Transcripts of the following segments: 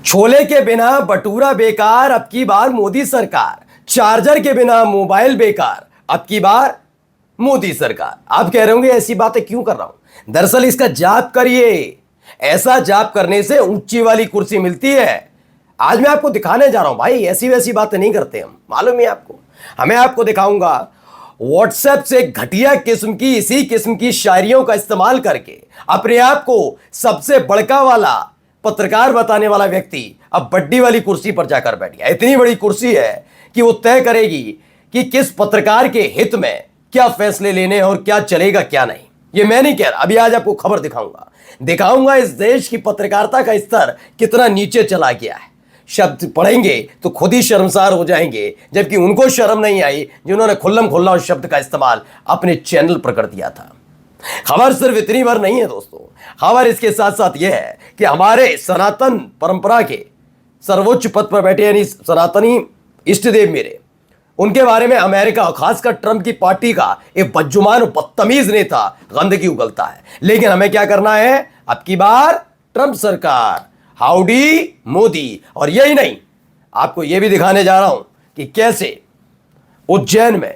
छोले के बिना भटूरा बेकार, अब की बार मोदी सरकार। चार्जर के बिना मोबाइल बेकार, अब की बार मोदी सरकार। आप कह रहे होंगे ऐसी बातें क्यों कर रहा हूं? दरअसल इसका जाप करिए। ऐसा जाप करने से ऊंची वाली कुर्सी मिलती है। आज मैं आपको दिखाने जा रहा हूं भाई, ऐसी वैसी बातें नहीं करते हम, मालूम है आपको। हमें आपको दिखाऊंगा व्हाट्सएप से घटिया किस्म की, इसी किस्म की शायरियों का इस्तेमाल करके अपने आप को सबसे बड़का वाला पत्रकार बताने वाला व्यक्ति अब बड्डी वाली कुर्सी पर जाकर बैठ गया। इतनी बड़ी कुर्सी है कि वो तय करेगी कि किस पत्रकार के हित में क्या फैसले लेने और क्या चलेगा क्या नहीं। ये मैं नहीं कह रहा, अभी आज आपको खबर दिखाऊंगा इस देश की पत्रकारिता का स्तर कितना नीचे चला गया है। शब्द पढ़ेंगे तो खुद ही शर्मसार हो जाएंगे, जबकि उनको शर्म नहीं आई जिन्होंने खुल्लम खुल्ला उस शब्द का इस्तेमाल अपने चैनल पर कर दिया था। खबर सिर्फ इतनी भर नहीं है दोस्तों, खबर इसके साथ साथ यह है कि हमारे सनातन परंपरा के सर्वोच्च पद पर बैठे यानी सनातनी इष्ट देव मेरे, उनके बारे में अमेरिका और खासकर ट्रंप की पार्टी का एक बदजुमान और बदतमीज नेता गंदगी उगलता है। लेकिन हमें क्या करना है, अब की बार ट्रंप सरकार, हाउडी मोदी। और यही नहीं, आपको यह भी दिखाने जा रहा हूं कि कैसे उज्जैन में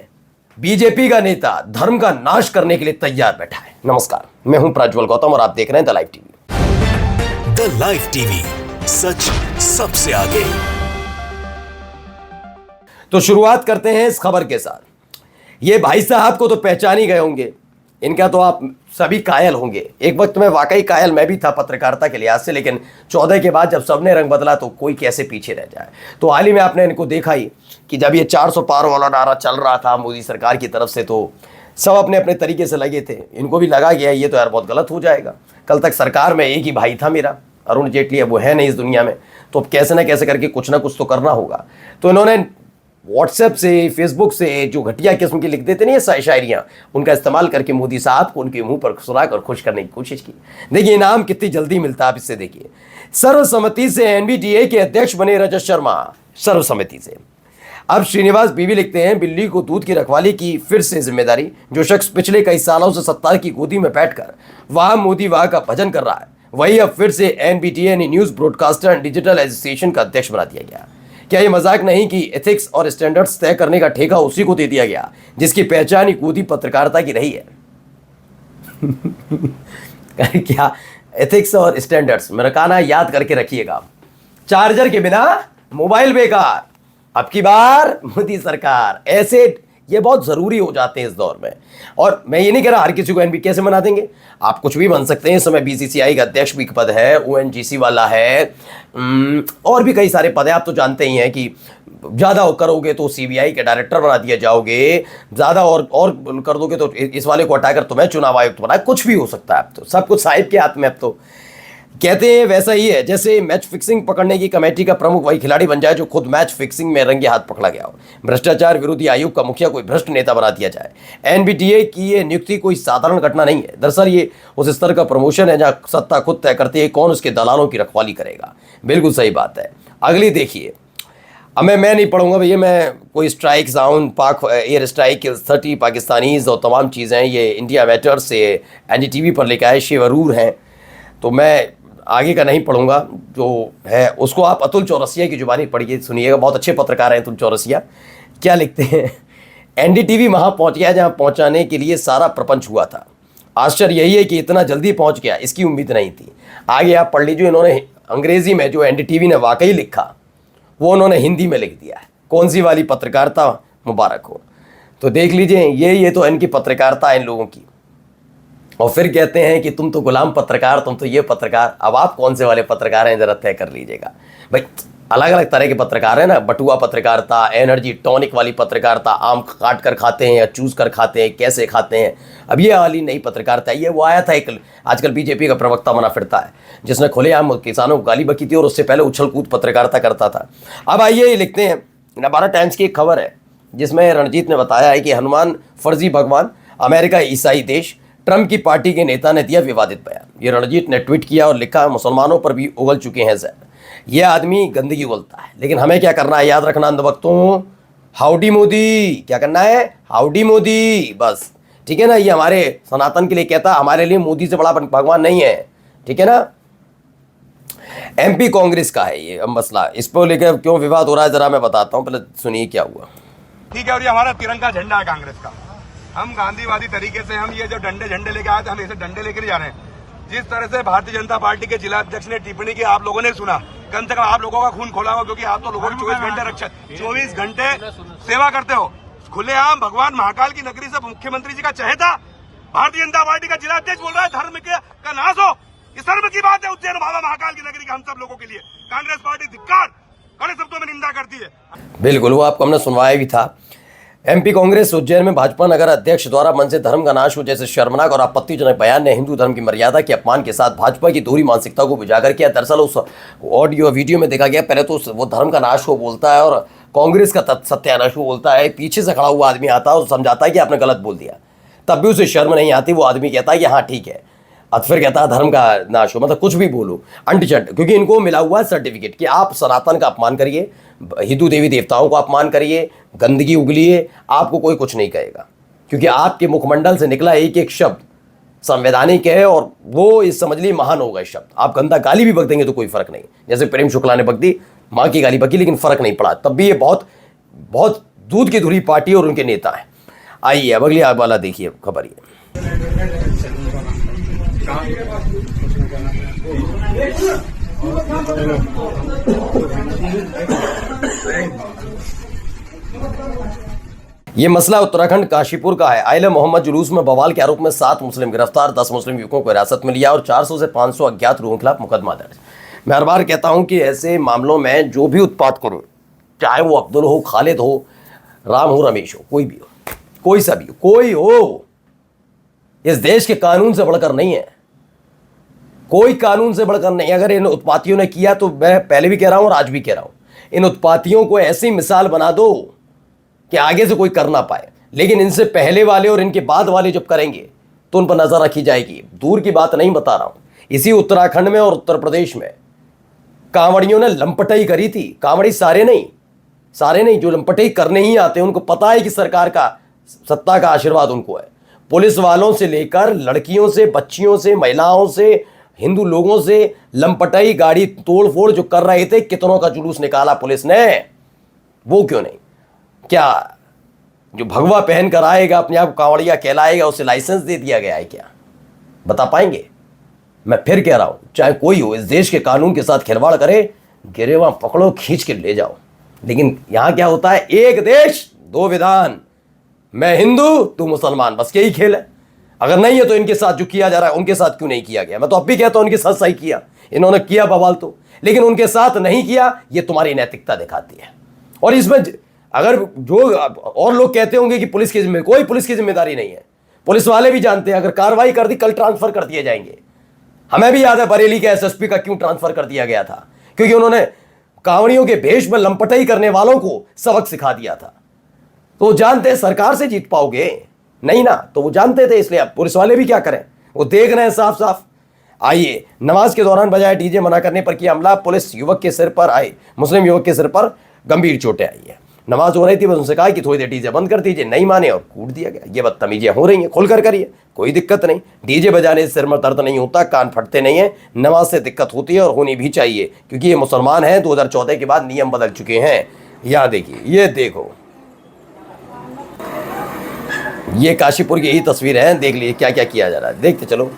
बीजेपी का नेता धर्म का नाश करने के लिए तैयार बैठा है। नमस्कार, मैं हूं प्रज्वल गौतम और आप देख रहे हैं the live TV. The live TV, सच सबसे आगे। तो शुरुआत करते हैं इस खबर के साथ। ये भाई साहब को तो पहचान ही गए होंगे, इनका तो आप सभी कायल होंगे। एक वक्त में वाकई कायल मैं भी था पत्रकारिता के लिहाज से, लेकिन 14 के बाद जब सबने रंग बदला तो कोई कैसे पीछे रह जाए। तो हाल ही में आपने इनको देखा ही कि जब ये 400 पार वाला नारा चल रहा था मोदी सरकार की तरफ से, तो सब अपने अपने तरीके से लगे थे। इनको भी लगा गया ये तो यार बहुत गलत हो जाएगा। कल तक सरकार में एक ही भाई था मेरा, अरुण जेटली, अब वो है नहीं इस दुनिया में, तो अब कैसे ना कैसे करके कुछ ना कुछ तो करना होगा। तो इन्होंने व्हाट्सएप से, फेसबुक से जो घटिया किस्म की लिख देते नहीं ये शायरियाँ, उनका इस्तेमाल करके मोदी साहब को उनके मुंह पर सुराकर खुश करने की कोशिश की। देखिए इनाम कितनी जल्दी मिलता है आप इससे देखिए। सर्वसम्मति से एनबीटीए के अध्यक्ष बने रजत शर्मा, सर्वसम्मति से। अब श्रीनिवास बीवी लिखते हैं, बिल्ली को दूध की रखवाली की फिर से जिम्मेदारी। जो शख्स पिछले कई सालों से सत्ता की गोदी में बैठकर वाह मोदी वाह का भजन कर रहा है, वही अब फिर से NBTA news broadcaster and digital association का अध्यक्ष बना दिया गया। क्या ये मजाक नहीं कि एथिक्स और स्टैंडर्ड्स तय करने का ठेका उसी को दे दिया गया जिसकी पहचान ही कूदी पत्रकारिता की रही है। क्या एथिक्स और स्टैंडर्ड्स, मेरा कहना याद करके रखिएगा। चार्जर के बिना मोबाइल बेकार, अब की बार मोदी सरकार। ऐसे ये बहुत जरूरी हो जाते हैं इस दौर में। और मैं ये नहीं कह रहा हर किसी को एनबी कैसे बना देंगे, आप कुछ भी बन सकते हैं। इस समय बीसीसीआई का अध्यक्ष भी पद है, ओएनजीसी वाला है, और भी कई सारे पद है। आप तो जानते ही हैं कि ज़्यादा करोगे तो सीबीआई के डायरेक्टर बना दिए जाओगे, ज़्यादा और कर दोगे तो इस वाले को हटाकर तुम्हें चुनाव आयुक्त बना, कुछ भी हो सकता है। अब तो सब कुछ साहिब के हाथ में। अब तो कहते हैं वैसा ही है जैसे मैच फिक्सिंग पकड़ने की कमेटी का प्रमुख वही खिलाड़ी बन जाए जो खुद मैच फिक्सिंग में रंगे हाथ पकड़ा गया हो। भ्रष्टाचार विरोधी आयोग का मुखिया कोई भ्रष्ट नेता बना दिया जाए। एनबीटीए की ये नियुक्ति कोई साधारण घटना नहीं है। दरअसल ये उस स्तर का प्रमोशन है जहां सत्ता खुद तय करती है कौन उसके दलालों की रखवाली करेगा। बिल्कुल सही बात है। अगली देखिए, अब मैं नहीं पढ़ूंगा भैया, मैं कोई स्ट्राइक साउंड, पाक एयर स्ट्राइक 30 पाकिस्तानीज और तमाम चीज़ें, ये इंडिया मैटर्स से एनडीटीवी पर लिखा है, शेवरूर हैं। तो मैं आगे का नहीं पढ़ूंगा, जो है उसको आप अतुल चौरसिया की जुबानी पढ़िए, सुनिएगा। बहुत अच्छे पत्रकार हैं अतुल चौरसिया। क्या लिखते हैं, एनडीटीवी वहाँ पहुँच गया जहाँ पहुँचाने के लिए सारा प्रपंच हुआ था। आश्चर्य यही है कि इतना जल्दी पहुँच गया, इसकी उम्मीद नहीं थी। आगे आप पढ़ लीजिए, इन्होंने अंग्रेज़ी में जो एनडीटीवी ने वाकई लिखा वो उन्होंने हिंदी में लिख दिया है। कौन सी वाली पत्रकारिता, मुबारक हो। तो देख लीजिए, ये तो इनकी पत्रकारिता है इन लोगों की। और फिर कहते हैं कि तुम तो गुलाम पत्रकार, तुम तो ये पत्रकार। अब आप कौन से वाले पत्रकार हैं जरा तय कर लीजिएगा भाई। अलग अलग तरह के पत्रकार हैं ना, बटुआ पत्रकारिता, एनर्जी टॉनिक वाली पत्रकारिता, आम काट कर खाते हैं या चूस कर खाते हैं, कैसे खाते हैं। अब ये वाली नई पत्रकारिता, ये वो आया था एक आजकल बीजेपी का प्रवक्ता बना फिरता है जिसने खुलेआम किसानों को गाली बकी थी और उससे पहले उछल कूद पत्रकारिता करता था। अब आइए लिखते हैं, नवारा टाइम्स की एक खबर है जिसमें रणजीत ने बताया है कि हनुमान फर्जी भगवान, अमेरिका ईसाई देश, ट्रंप की पार्टी के नेता ने दिया विवादित बयान। ये रणजीत ने ट्वीट किया और लिखा, मुसलमानों पर भी उगल चुके हैं जहर। यह आदमी गंदगी उगलता है, लेकिन हमें क्या करना है, याद रखना अंध वक्तों, हाउडी मोदी। क्या करना है, हाउडी मोदी, बस। ठीक है ना, ये हमारे सनातन के लिए कहता, हमारे लिए मोदी से बड़ा भगवान नहीं है। ठीक है ना। एमपी कांग्रेस का है ये अब मसला, इस पर लेकर क्यों विवाद हो रहा है जरा मैं बताता हूं, पहले सुनिए क्या हुआ। ठीक है, और ये हमारा तिरंगा झंडा है कांग्रेस का। हम गांधीवादी तरीके से हम ये जो डंडे झंडे लेके आए थे, हम ऐसे डंडे लेकर जा रहे हैं। जिस तरह से भारतीय जनता पार्टी के जिला अध्यक्ष ने टिप्पणी की, आप लोगों ने सुना, कम से कम आप लोगों का खून खोला हो, क्योंकि आप तो लोगों की 24 घंटे सेवा करते हो। खुलेआम भगवान महाकाल की नगरी से मुख्यमंत्री जी का चहेता भारतीय जनता पार्टी का जिला अध्यक्ष बोल रहा है धर्म का नाश हो। ये सर्व की बात है उज्जैन बाबा महाकाल की नगरी का हम सब लोगों के लिए। कांग्रेस पार्टी धिक्कार, कड़े शब्दों में निंदा करती है। बिल्कुल, वो आपको हमने सुनवाया भी था। एमपी कांग्रेस उज्जैन में भाजपा नगर अध्यक्ष द्वारा मन से धर्म का नाश हो जैसे शर्मनाक और आपत्तिजनक बयान ने हिंदू धर्म की मर्यादा के अपमान के साथ भाजपा की दोहरी मानसिकता को उजागर किया। दरअसल उस ऑडियो वीडियो में देखा गया, पहले तो वो धर्म का नाश हो बोलता है और कांग्रेस का सत्यानाश हो बोलता है। पीछे से खड़ा हुआ आदमी आता है और समझाता है कि आपने गलत बोल दिया, तब भी उसे शर्म नहीं आती। वो आदमी कहता है कि हाँ ठीक है, अब फिर कहता है धर्म का नाश हो, मतलब कुछ भी बोलो अंटचट, क्योंकि इनको मिला हुआ है सर्टिफिकेट कि आप सनातन का अपमान करिए, हिंदू देवी देवताओं का अपमान करिए, गंदगी उगलिए, आपको कोई कुछ नहीं कहेगा, क्योंकि आपके मुखमंडल से निकला एक एक शब्द संवैधानिक है और वो इस समझ ली महान होगा इस शब्द। आप गंदा गाली भी बक देंगे तो कोई फर्क नहीं, जैसे प्रेम शुक्ला ने बक दी, माँ की गाली बकी, लेकिन फर्क नहीं पड़ा, तब भी ये बहुत बहुत दूध की धुरी पार्टी और उनके नेता हैं। आइए अब अगली वाला देखिए खबर ये। ये मसला उत्तराखंड काशीपुर का है। आइला मोहम्मद जुलूस में बवाल के आरोप में 7 मुस्लिम गिरफ्तार, 10 मुस्लिम युवकों को हिरासत में लिया और 400 से 500 अज्ञात लोगों के खिलाफ मुकदमा दर्ज। मैं हर बार कहता हूं कि ऐसे मामलों में जो भी उत्पात करो, चाहे वो अब्दुल हो, खालिद हो, राम हो, रमेश हो, कोई भी हो, कोई सा भी हो, कोई हो, इस देश के कानून से बढ़कर नहीं है, कोई कानून से बढ़कर नहीं। अगर इन उत्पातियों ने किया तो मैं पहले भी कह रहा हूं और आज भी कह रहा हूं, इन उत्पातियों को ऐसी मिसाल बना दो कि आगे से कोई कर ना पाए, लेकिन इनसे पहले वाले और इनके बाद वाले जब करेंगे तो उन पर नजर रखी जाएगी। दूर की बात नहीं बता रहा हूं, इसी उत्तराखंड में और उत्तर प्रदेश में कांवड़ियों ने लंपटाई करी थी। कांवड़ी सारे नहीं, जो लंपटाई करने ही आते हैं उनको पता है कि सरकार का सत्ता का आशीर्वाद उनको है। पुलिस वालों से लेकर लड़कियों से, बच्चियों से, महिलाओं से, हिंदू लोगों से लंपटाई, गाड़ी तोड़ फोड़ जो कर रहे थे, कितनों का जुलूस निकाला पुलिस ने, वो क्यों नहीं? क्या जो भगवा पहन कर आएगा अपने आप कांवड़िया कहलाएगा, उसे लाइसेंस दे दिया गया है क्या? बता पाएंगे? मैं फिर कह रहा हूं, चाहे कोई हो, इस देश के कानून के साथ खिलवाड़ करे, गिरेवा पकड़ो, खींच के ले जाओ। लेकिन यहां क्या होता है, एक देश दो विधान, मैं हिंदू तू मुसलमान, बस यही खेल है। अगर नहीं है तो इनके साथ जो किया जा रहा है उनके साथ क्यों नहीं किया गया? मैं तो अब भी कहता हूं उनके साथ सही किया, इन्होंने किया बवाल तो, लेकिन उनके साथ नहीं किया, ये तुम्हारी नैतिकता दिखाती है। और इसमें अगर जो और लोग कहते होंगे कि पुलिस की जिम्मेदारी, कोई पुलिस की जिम्मेदारी नहीं है। पुलिस वाले भी जानते हैं अगर कार्रवाई कर दी कल ट्रांसफर कर दिए जाएंगे। हमें भी याद है बरेली के एसएसपी का क्यों ट्रांसफर कर दिया गया था, क्योंकि उन्होंने कांवड़ियों के भेष में लंपटाई करने वालों को सबक सिखा दिया था। तो वो जानते हैं सरकार से जीत पाओगे नहीं ना, तो वो जानते थे, इसलिए अब पुलिस वाले भी क्या करें, वो देख रहे हैं साफ साफ। आइए, नमाज के दौरान बजाय डीजे मना करने पर किया हमला, पुलिस युवक के सिर पर आई, मुस्लिम युवक के सिर पर गंभीर चोटें आई है। नमाज हो रही थी, बस उनसे कहा कि थोड़ी देर डीजे बंद कर दीजिए, नहीं माने और कूट दिया गया। ये बदतमीजियां हो रही हैं, खुलकर करिए, कोई दिक्कत नहीं। डीजे बजाने से सिर में दर्द नहीं होता, कान फटते नहीं है, नमाज से दिक्कत होती है और होनी भी चाहिए, क्योंकि ये मुसलमान हैं। 2014 के बाद नियम बदल चुके हैं। यहाँ देखिए, ये देखो, ये काशीपुर की यही तस्वीर है, देख लीजिए क्या क्या किया जा रहा है, देखते चलो।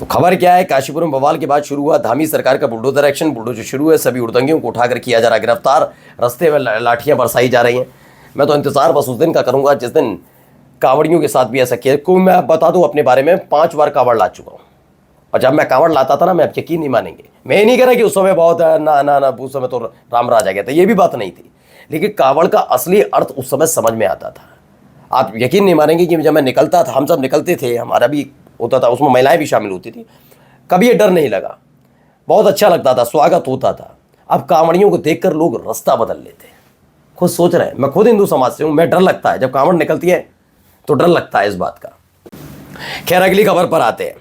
तो खबर क्या है, काशीपुर में बवाल के बाद शुरू हुआ धामी सरकार का बुलडोजर एक्शन। बुलडोजर शुरू है, सभी उड़दंगियों को उठाकर किया जा रहा है गिरफ्तार, रास्ते में लाठियां बरसाई जा रही हैं। मैं तो इंतजार बस उस दिन का करूंगा जिस दिन कांवड़ियों के साथ भी ऐसा किया। को मैं बता दूं अपने बारे में, 5 बार कांवड़ ला चुका हूं, और जब मैं कांवड़ लाता था ना, मैं आप यकीन नहीं मानेंगे, मैं ये नहीं कह रहा कि उस समय बहुत ना उस समय तो राम राज आ गया था, ये भी बात नहीं थी, लेकिन कांवड़ का असली अर्थ उस समय समझ में आता था। आप यकीन नहीं मानेंगे कि जब मैं निकलता था, हम सब निकलते थे, हमारा भी होता था, उसमें महिलाएं भी शामिल होती थी, कभी ये डर नहीं लगा, बहुत अच्छा लगता था, स्वागत होता था। अब कांवड़ियों को देखकर लोग रास्ता बदल लेते हैं। खुद सोच रहे हैं, मैं खुद हिंदू समाज से हूं, मैं डर लगता है जब कांवड़ निकलती है तो डर लगता है इस बात का। खैर अगली खबर पर आते हैं।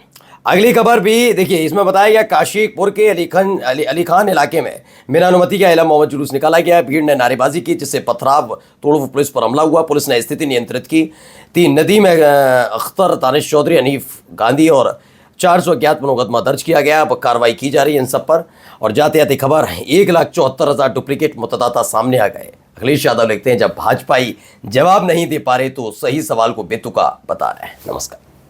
अगली खबर भी देखिए, इसमें बताया गया काशीपुर के अली खान इलाके में बिना अनुमति के आइला मोहम्मद जुलूस निकाला गया। भीड़ ने नारेबाजी की, जिससे पथराव तोड़ पुलिस पर हमला हुआ। पुलिस ने स्थिति नियंत्रित की। 3 नदी में अख्तर, दानिश चौधरी, हनीफ गांधी और 400 अज्ञात पर मुकदमा दर्ज किया गया। अब कार्रवाई की जा रही है इन सब पर। और जाते जाते खबर, 1,74,000 डुप्लीकेट मतदाता सामने आ गए। अखिलेश यादव लिखते हैं, जब भाजपाई जवाब नहीं दे पा रहे तो सही सवाल को बेतुका बता रहे हैं। नमस्कार।